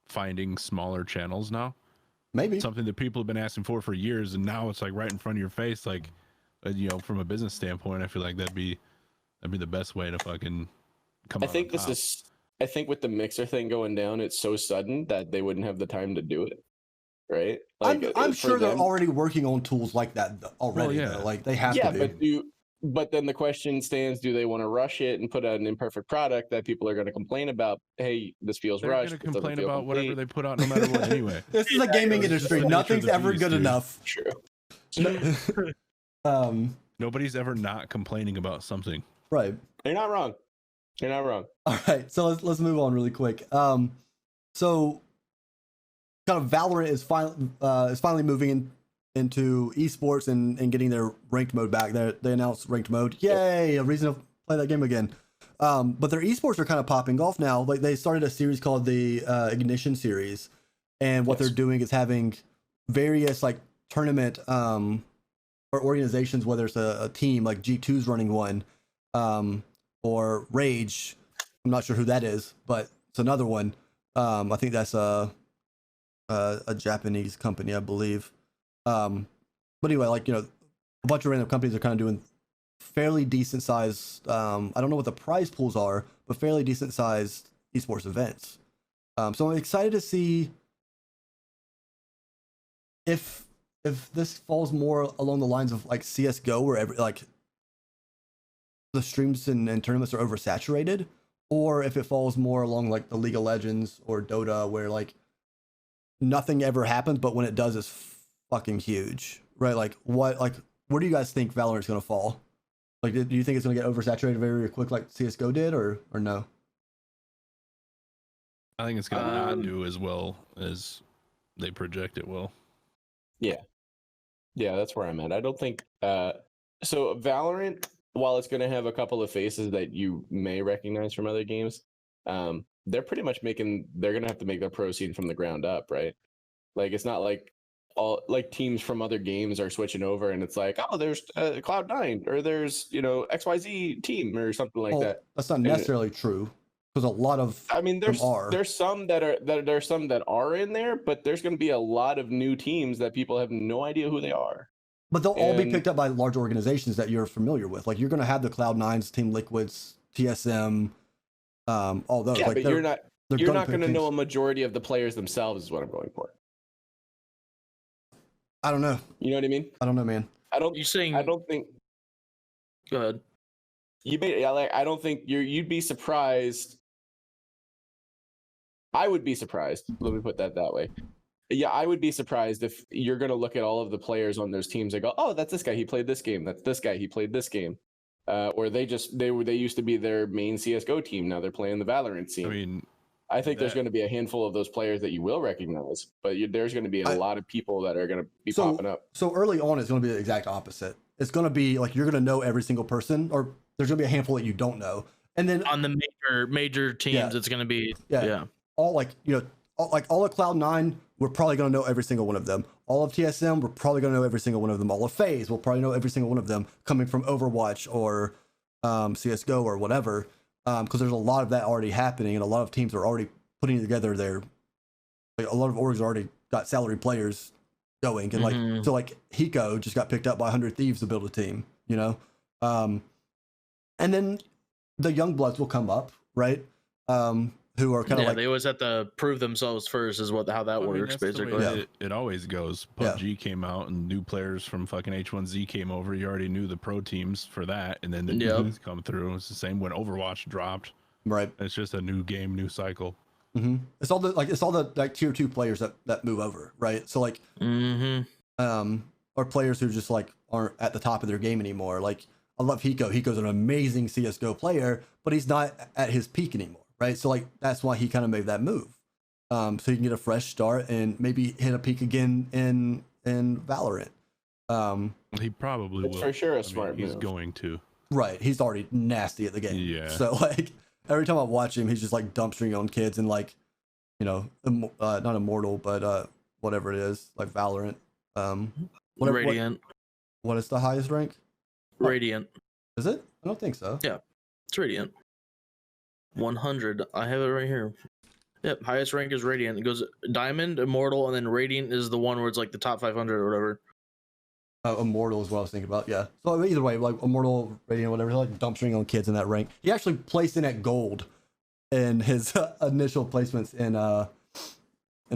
finding smaller channels now? Maybe something that people have been asking for years, and now it's like right in front of your face. Like, from a business standpoint, I feel like that'd be the best way to fucking come. I think I think with the Mixer thing going down, it's so sudden that they wouldn't have the time to do it. Right? Like, I'm sure they're already working on tools like that already. Well, though. Like they have to be. But then the question stands: do they want to rush it and put out an imperfect product that people are going to complain about? Hey, this feels rushed. They're going to complain about whatever they put out, no matter what. Anyway, this is a gaming industry. Nothing's ever good enough. True. Nobody's ever not complaining about something. Right. They're not wrong. You're not wrong. All right, so let's move on really quick. So kind of Valorant is finally moving into esports and getting their ranked mode back. They announced ranked mode. Yay, a reason to play that game again. But their esports are kind of popping off now. Like they started a series called the Ignition series, and what they're doing is having various like tournament or organizations, whether it's a team like G2's running one. Or Rage, I'm not sure who that is, but it's another one. I think that's a Japanese company, I believe. But anyway, like a bunch of random companies are kind of doing fairly decent sized. I don't know what the prize pools are, but fairly decent sized esports events. So I'm excited to see if this falls more along the lines of like CS:GO, where the streams and tournaments are oversaturated, or if it falls more along like the League of Legends or Dota, where like nothing ever happens, but when it does, it's fucking huge, right? Like where do you guys think Valorant's gonna fall? Like, do you think it's gonna get oversaturated very quick, like CS:GO did, or no? I think it's gonna not do as well as they project it will. Yeah, that's where I'm at. I don't think so. Valorant, while it's going to have a couple of faces that you may recognize from other games, they're pretty much they're going to have to make their pro scene from the ground up, right? Like, it's not like all like teams from other games are switching over and it's like, oh, there's Cloud9 or there's, XYZ team or something like that. That's not necessarily true because a lot of there's some that are in there, but there's going to be a lot of new teams that people have no idea who they are. But they'll all be picked up by large organizations that you're familiar with. Like you're going to have the Cloud9s, Team Liquids, TSM, all those. Yeah, like, but you're not going to know a majority of the players themselves is what I'm going for. I don't know. You know what I mean? I don't know, man. I don't think. Go ahead. I don't think you'd be surprised. I would be surprised. Let me put that way. Yeah, I would be surprised if you're going to look at all of the players on those teams and go, oh, that's this guy. He played this game. That's this guy. He played this game. or they used to be their main CS:GO team. Now they're playing the Valorant scene. I mean, I think there's going to be a handful of those players that you will recognize, but there's going to be a lot of people that are going to be popping up. So early on, it's going to be the exact opposite. It's going to be like you're going to know every single person, or there's going to be a handful that you don't know. And then on the major teams, it's going to be all like all of Cloud9, we're probably going to know every single one of them. All of TSM, we're probably going to know every single one of them. All of FaZe, we'll probably know every single one of them coming from Overwatch or CS:GO or whatever. Because there's a lot of that already happening, and a lot of teams are already putting together a lot of orgs already got salary players going, and so Hiko just got picked up by 100 Thieves to build a team, and then the young bloods will come up, right? Who are kind of they always have to prove themselves first, is how that works basically. It always goes. PUBG came out and new players from fucking H1Z came over. You already knew the pro teams for that, and then the new ones come through. It's the same when Overwatch dropped. Right. It's just a new game, new cycle. It's all the tier 2 players that move over, right? So or players who just aren't at the top of their game anymore. Like, I love Hiko. Hiko's an amazing CS:GO player, but he's not at his peak anymore. Right, so that's why he kind of made that move, so he can get a fresh start and maybe hit a peak again in Valorant. He probably will. For sure a smart move. He's going to. Right, he's already nasty at the game. Yeah. So every time I watch him, he's just dumpstering on kids and not Immortal, but whatever it is, like Valorant. Radiant. What is the highest rank? Radiant. Is it? I don't think so. Yeah, it's Radiant. 100. I have it right here. Yep, highest rank is Radiant. It goes Diamond, Immortal, and then Radiant is the one where it's the top 500 or whatever. Immortal is what I was thinking about. Yeah. So either way, Immortal, Radiant, whatever, dumpstering on kids in that rank. He actually placed in at gold in his initial placements in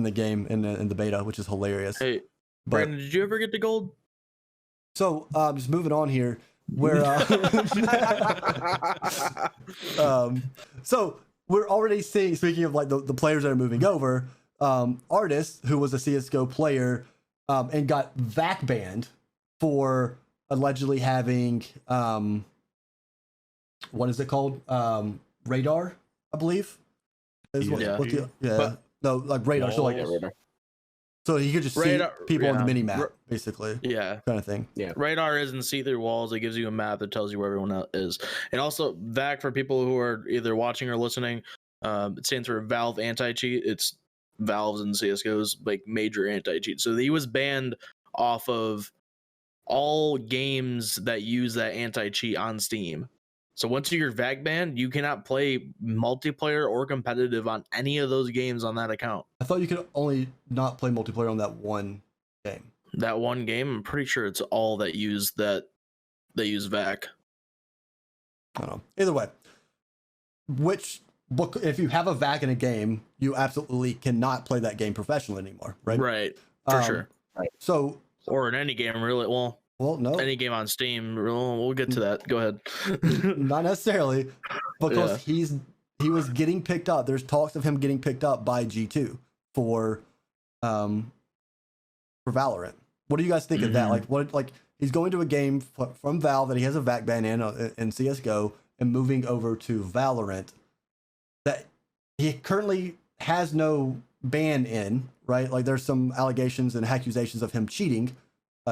the game in the beta, which is hilarious. Hey, Brandon, did you ever get to gold? So just moving on here. Where so we're already seeing, speaking of the players that are moving over, Artist, who was a CS:GO player and got VAC banned for allegedly having what is it called, radar, I believe no, radar. So radar. So he could just see people on the mini map, basically. Yeah. Kind of thing. Yeah. Radar isn't see through walls. It gives you a map that tells you where everyone else is. And also, VAC, for people who are either watching or listening, it stands for Valve Anti-Cheat. It's Valve's and CSGO's major anti-cheat. So he was banned off of all games that use that anti-cheat on Steam. So once you're VAC banned, you cannot play multiplayer or competitive on any of those games on that account. I thought you could only not play multiplayer on that one game. That one game, I'm pretty sure it's all that use VAC. I don't know. Either way, if you have a VAC in a game, you absolutely cannot play that game professionally anymore, right? Right, for sure. Right. So, or in any game, really. Well, no. Any game on Steam. We'll get to that. Go ahead. Not necessarily, because he was getting picked up. There's talks of him getting picked up by G2 for Valorant. What do you guys think of that? He's going to a game from Valve that he has a VAC ban in CS:GO and moving over to Valorant that he currently has no ban in, right? There's some allegations and accusations of him cheating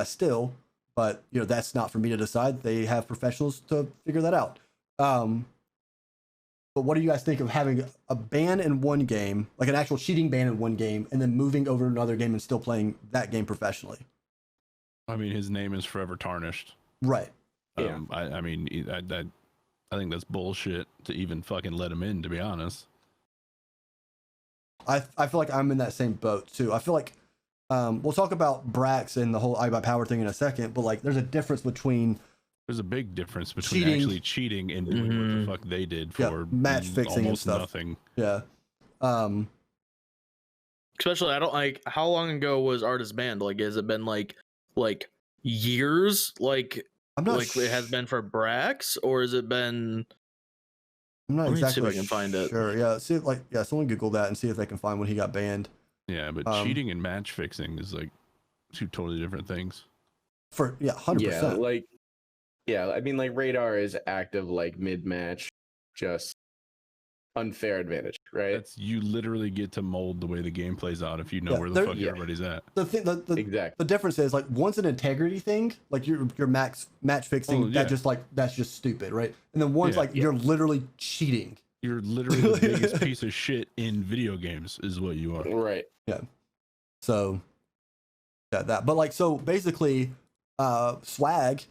still. But that's not for me to decide. They have professionals to figure that out. But what do you guys think of having a ban in one game, like an actual cheating ban in one game, and then moving over to another game and still playing that game professionally? I mean, his name is forever tarnished. Right. I think that's bullshit to even fucking let him in, to be honest. I feel like I'm in that same boat too. I feel like we'll talk about Brax and the whole iBuyPower thing in a second, but there's a difference between. There's a big difference between actually cheating and doing what the fuck they did for match fixing and stuff. Nothing. Yeah. Especially, I don't how long ago was Artist banned? Has it been years? I'm not it has been for Brax, or has it been? I'm not exactly see if I can find it. Sure. Yeah. See if someone Google that and see if they can find when he got banned. Yeah, but cheating and match fixing is two totally different things. 100%. Yeah, Yeah, I mean, like Radar is active like mid-match, just unfair advantage, right? That's you literally get to mold the way the game plays out if you know where the there- fuck yeah. everybody's at. The thing, Exactly. the difference is like one's an integrity thing, like your match fixing, Oh, yeah. that's just stupid, right? And then one's Yeah. like you're literally cheating. You're literally the biggest piece of shit in video games, is what you are. Right. So yeah, that. But like, so basically, Swag,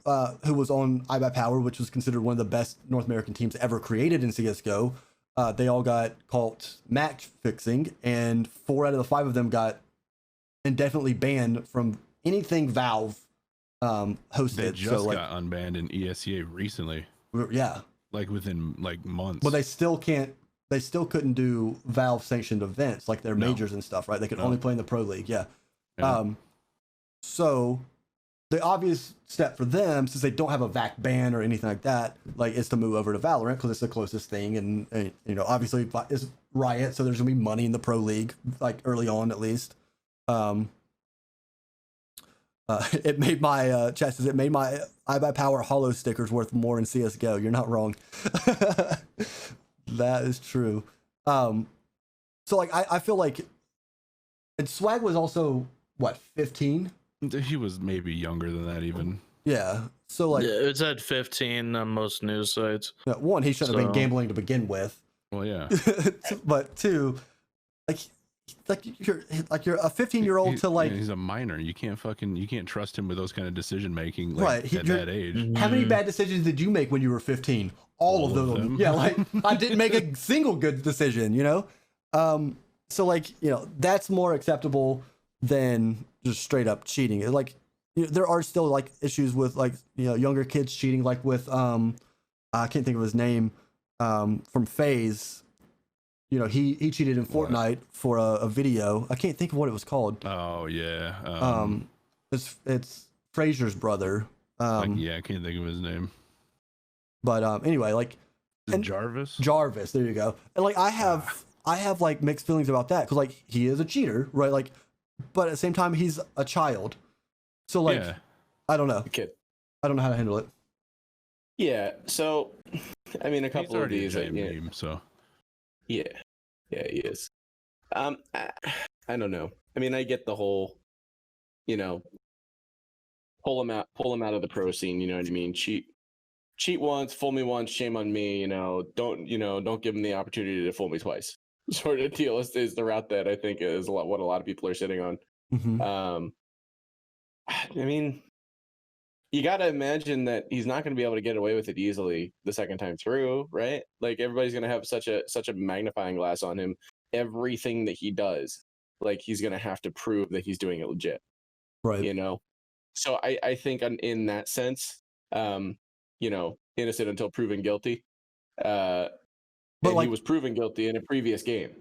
who was on iBuyPower, which was considered one of the best North American teams ever created in CS:GO, they all got caught match fixing, and 4 out of the 5 of them got indefinitely banned from anything Valve hosted. They just so like, got unbanned in ESEA recently, yeah, like within like months. but they still can't. They still couldn't do Valve sanctioned events like their No. majors and stuff, right? They could No. only play in the Pro League. Yeah. Yeah. So the obvious step for them, since they don't have a VAC ban or anything like that, like, is to move over to Valorant because it's the closest thing, and you know, obviously it's Riot, so there's gonna be money in the Pro League, like early on at least. It made my chat says it made my iBuyPower Hollow stickers worth more in CS:GO. You're not wrong. That is true. So like I feel like, and Swag was also what, 15? He was maybe younger than that even. Yeah. So like, Yeah, it's at 15 on most news sites. one, he shouldn't have been So- gambling to begin with. Well, yeah. But 2, like you're a 15-year-old to like, he's a minor. You can't trust him with those kind of decision making, like, Right, at that age. how many Mhm. bad decisions did you make when you were 15? All of them. Yeah, like I didn't make a single good decision, you know? So like, you know, that's more acceptable than just straight up cheating. Like, you know, there are still like issues with like, you know, younger kids cheating, like with I can't think of his name, from FaZe. You know, he cheated in What? Fortnite for a video. I can't think of what it was called. Oh yeah. It's Fraser's brother. Like, yeah, I can't think of his name. But anyway, like, Is it and- Jarvis? Jarvis, there you go. And like I have like mixed feelings about that because like he is a cheater, right? Like, but at the same time he's a child, so like yeah. I don't know. Kid. I don't know how to handle it. Yeah. So, I mean, a He's couple of already a these. giant Yeah, meme, so yeah, he is. I don't know. I mean, I get the whole, you know, pull him out of the pro scene. You know what I mean? Cheat once, fool me once, shame on me. You know, don't give him the opportunity to fool me twice. Sort of deal is the route that I think is what a lot of people are sitting on. Mm-hmm. I mean, you got to imagine that he's not going to be able to get away with it easily the second time through, right? Like everybody's going to have such a magnifying glass on him. Everything that he does, like he's going to have to prove that he's doing it legit, Right. you know? So I think in that sense, you know, innocent until proven guilty. But like- he was proven guilty in a previous game.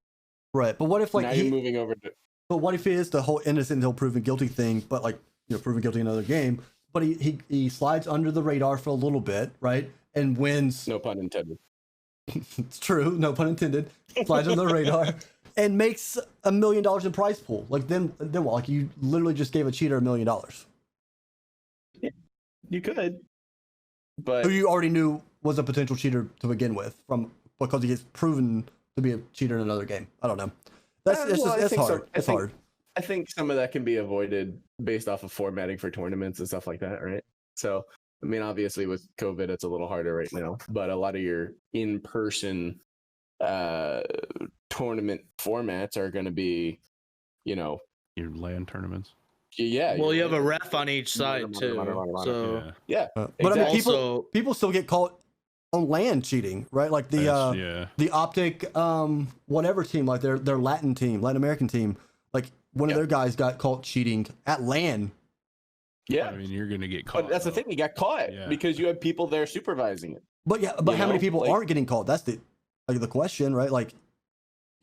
Right. But what if like now you're moving over to But what if it is the whole innocent until proven guilty thing? But like, you know, proven guilty in another game. But he slides under the radar for a little bit, right? And wins. no pun intended. It's true, no pun intended. Slides under the radar and makes $1 million in prize pool. Like then what? Like you literally just gave a cheater $1 million You could, but who you already knew was a potential cheater to begin with, because he gets proven to be a cheater in another game. I don't know. That's it's well, I just it's think so. hard. I It's think- hard. I think some of that can be avoided based off of formatting for tournaments and stuff like that, right? So, I mean, obviously with COVID, it's a little harder right now, but a lot of your in-person tournament formats are going to be, you know, your LAN tournaments. yeah. Well, you you're have a right. ref on each side too. So Yeah. Yeah, But I mean, exactly. people still get caught on LAN cheating, right? Like That's- the yeah. the Optic whatever team, like their Latin American team, like one of Yeah. their guys got caught cheating at LAN. yeah. I mean, you're gonna get caught. But that's the though. thing, you got caught Yeah. because you have people there supervising it. But yeah, You how many know, people like- aren't getting caught? That's the question, right? Like,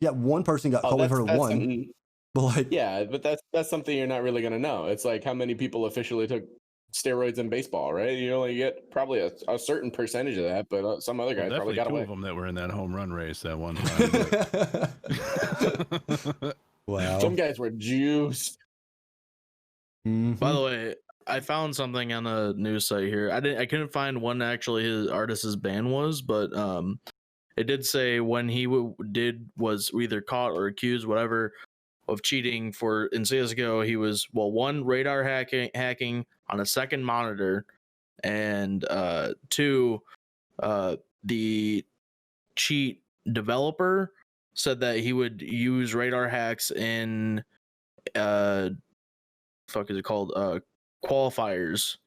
yeah, one person got caught. We've heard of that's one, something- but like, Yeah, but that's something you're not really gonna know. It's like how many people officially took steroids in baseball, right? You only get probably a certain percentage of that, but some other guys Well, probably definitely got two away. of them that were in that home run race that one time. wow. Some guys were juiced. Mhm. by the way, I found something on a news site here. I couldn't find when actually his artist's ban was, but it did say when he was either caught or accused, whatever, of cheating in CS:GO. He was one, radar hacking on a second monitor, and two, the cheat developer said that he would use radar hacks in fuck is it called qualifiers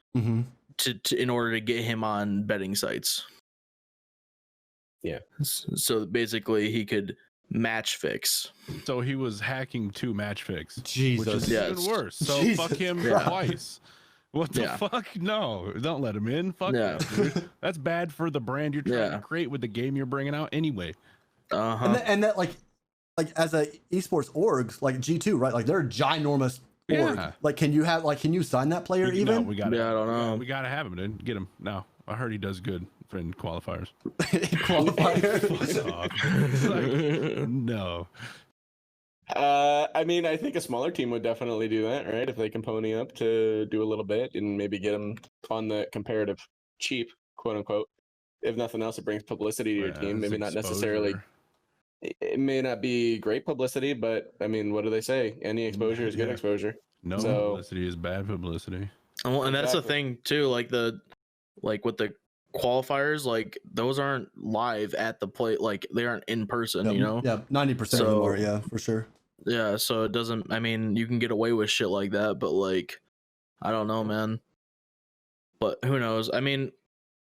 to in order to get him on betting sites. Yeah. So basically he could match fix. So he was hacking to match fix. Jesus. Which is even worse. So Jesus fuck him Christ. twice. What the fuck? No, don't let him in. Fuck Yeah. that, dude. That's bad for the brand you're trying to create with the game you're bringing out anyway. And that like as a esports orgs, like G2, right? Like they're a ginormous org. Yeah. Like can you sign that player even? No, we got I don't know. We gotta have him, dude. Get him now. I heard he does good in qualifiers. Qualifier. Like, no. I mean, I think a smaller team would definitely do that, right? If they can pony up to do a little bit and maybe get them on the comparative cheap, quote unquote. If nothing else, it brings publicity to your team. Maybe not necessarily. It may not be great publicity, but I mean, what do they say? Any exposure is good exposure. No publicity is bad publicity. And that's the thing too. Like with the qualifiers, like those aren't live at the play. Like they aren't in person. Yeah, you know. Yeah, 90% of them are. Yeah, for sure. Yeah, so it doesn't. I mean, you can get away with shit like that, but like, I don't know, man. But who knows? I mean,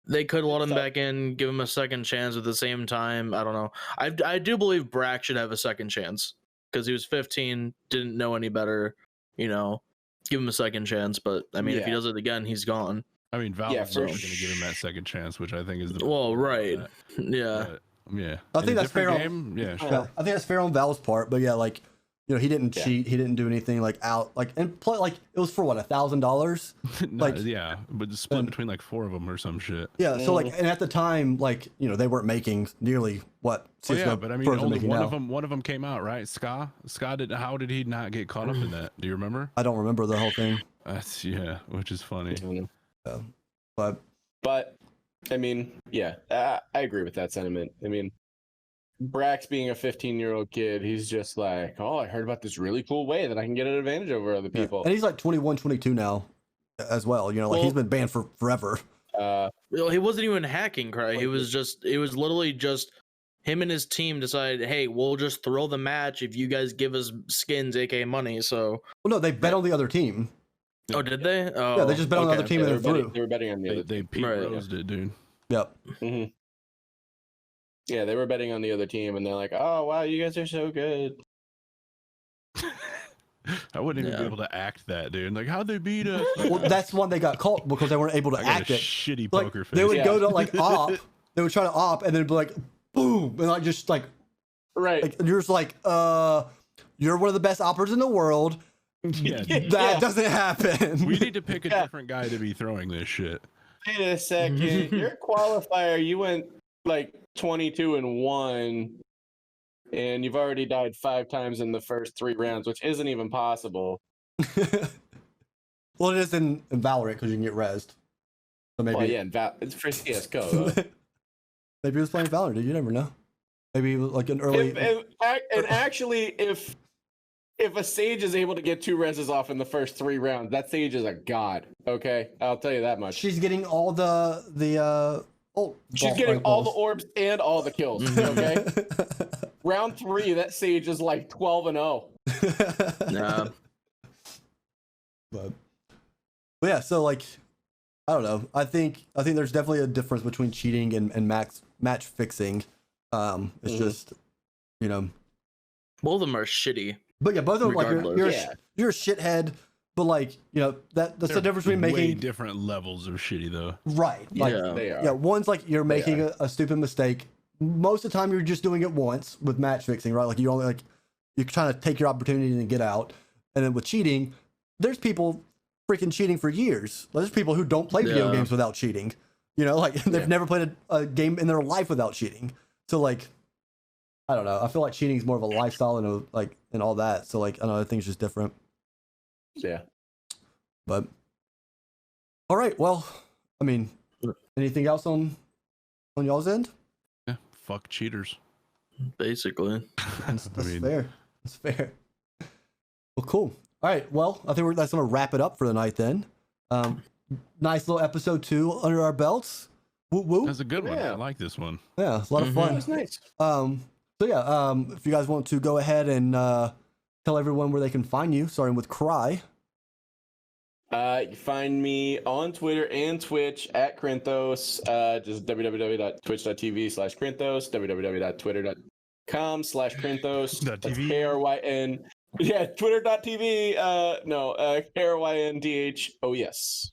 they could let him back in, give him a second chance. At the same time, I don't know. I do believe Brack should have a second chance because he was 15, didn't know any better. You know, give him a second chance. But I mean, if he does it again, he's gone. I mean, Valve's not going to give him that second chance, which I think is the right. Yeah. Yeah. I think that's fair. Yeah, sure. Yeah, I think that's fair on Valve's part, but yeah, like, you know, he didn't cheat, he didn't do anything like out, like, and play, like, it was for what, $1,000? Like, yeah, but split between like 4 of them or some shit. Yeah, so like, and at the time, like, you know, they weren't making nearly what. Yeah, but I mean, only one of them came out, right? Ska did. How did he not get caught up in that? Do you remember? I don't remember the whole thing. That's which is funny. Yeah, but I mean, yeah, I agree with that sentiment. I mean, Brax being a 15-year-old kid, he's just like, oh, I heard about this really cool way that I can get an advantage over other people. And he's like 21, 22 now as well. You know, like he's been banned for forever. He wasn't even hacking, Cry. It was literally just him and his team decided, hey, we'll just throw the match if you guys give us skins, aka money. So, well, no, they bet on the other team. Oh, did they? Oh, yeah, they just bet on the other team and then threw. They were betting on the other. They Pete Rosed it, dude. Yep. Mm-hmm. Yeah, they were betting on the other team, and they're like, "Oh, wow, you guys are so good." I wouldn't even be able to act that, dude. Like, how'd they beat us? Well, that's when they got caught because they weren't able to act it. Shitty like, poker face. They would go to like op. They would try to op, and then be like, boom, and like just like, right. Like, and you're just like, you're one of the best operators in the world. Yeah, that doesn't happen. We need to pick a different guy to be throwing this shit. Wait a second. Your qualifier, you went like 22-1, and you've already died 5 times in the first 3 rounds, which isn't even possible. Well, it is in Valorant because you can get rezzed. So maybe. Well, yeah, it's for CS:GO. Maybe he was playing Valorant. Dude, you never know. Maybe it was like an early. Actually, if a Sage is able to get 2 rezzes off in the first 3 rounds, that Sage is a god. Okay, I'll tell you that much. She's getting all the she's getting all the orbs and all the kills. Okay. Round 3, that Sage is like 12-0. Nah. But yeah, so like, I don't know. I think there's definitely a difference between cheating and match fixing. It's just, you know, both of them are shitty. But yeah, both of them, like, you're a shithead, but like, you know, that's the difference between making different levels of shitty though. Right. Like, they are. Yeah, one's like you're making a stupid mistake. Most of the time you're just doing it once with match fixing, right? Like you're trying to take your opportunity and get out. And then with cheating, there's people freaking cheating for years. There's people who don't play video games without cheating. You know, like they've never played a game in their life without cheating. So like, I don't know. I feel like cheating is more of a lifestyle and all that. So like, I don't know. I think it's just different. Yeah. But All right. Well, I mean, anything else on y'all's end? Yeah, fuck cheaters. Basically. That's fair. That's fair. Well, cool. All right. Well, I think that's gonna wrap it up for the night then. Nice little episode 2 under our belts. Woo woo. That's a good one. I like this one. Yeah, a lot of fun. That was nice. So yeah, if you guys want to go ahead and tell everyone where they can find you, starting with Cry. You find me on Twitter and Twitch at Krinthos. Just www.twitch.tv/Krinthos, www.twitter.com/Krinthos. That's KRYN. Yeah, twitter.tv. KRYNDHOES.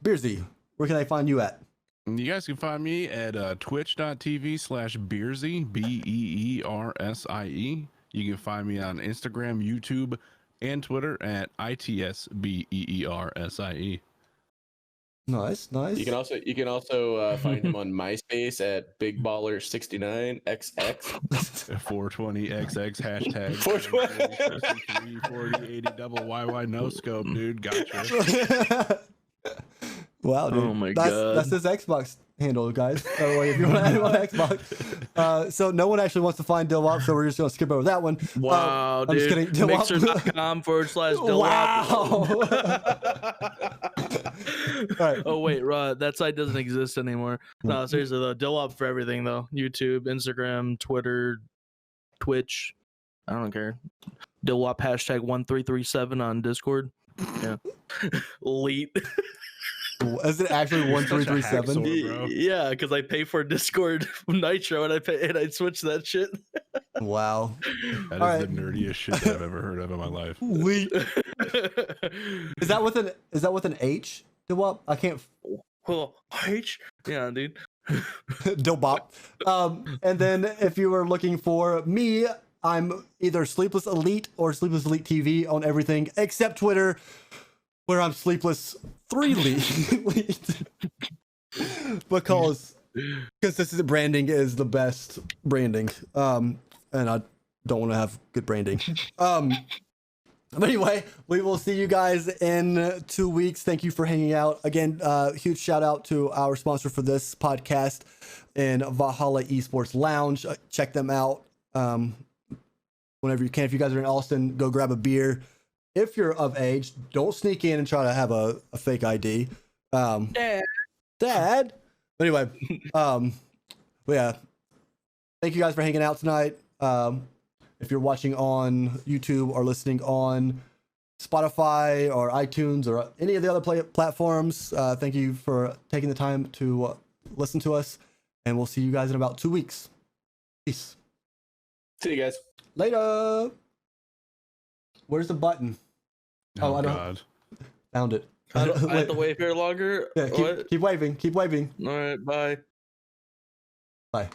Beersy, where can I find you at? You guys can find me at twitch.tv/Beersie, BEERSIE. You can find me on Instagram, YouTube, and Twitter at ITSBEERSIE. Nice. You can also find him on MySpace at BigBaller69XX. 420XX hashtag 420 4080 double YY no scope, dude. Gotcha. Wow, dude. Oh my God. That's his Xbox handle, guys. By the way, if you want to add him on Xbox. So no one actually wants to find Dillwop, so we're just going to skip over that one. Wow, I'm dude. just kidding. Mixer.com/Dillwop. Wow. All right. Oh wait, that site doesn't exist anymore. No, seriously though, Dillwop for everything though. YouTube, Instagram, Twitter, Twitch. I don't care. Dillwop #1337 on Discord. Yeah. Elite. Is it actually 1337? Bro. Yeah, because I pay for Discord Nitro and I switch that shit. Wow. That All is right. the nerdiest shit that I've ever heard of in my life. Elite. Is that with an H? Dillwop? I can't. Well, H. Yeah, dude. Dillbop. And then if you were looking for me, I'm either Sleepless Elite or Sleepless Elite TV on everything except Twitter, where I'm Sleepless 3 Elite. because consistent branding is the best branding. And I don't want to have good branding. But anyway, we will see you guys in 2 weeks. Thank you for hanging out. Again, huge shout out to our sponsor for this podcast in Valhalla Esports Lounge. Check them out whenever you can. If you guys are in Austin, go grab a beer. If you're of age, don't sneak in and try to have a fake ID. Dad. But anyway, but yeah. Thank you guys for hanging out tonight. If you're watching on YouTube or listening on Spotify or iTunes or any of the other platforms, thank you for taking the time to listen to us. And we'll see you guys in about 2 weeks. Peace. See you guys. Later. Where's the button? Oh, I don't. God. Found it. I have to wait here longer. Yeah, keep waving. Keep waving. All right, bye. Bye.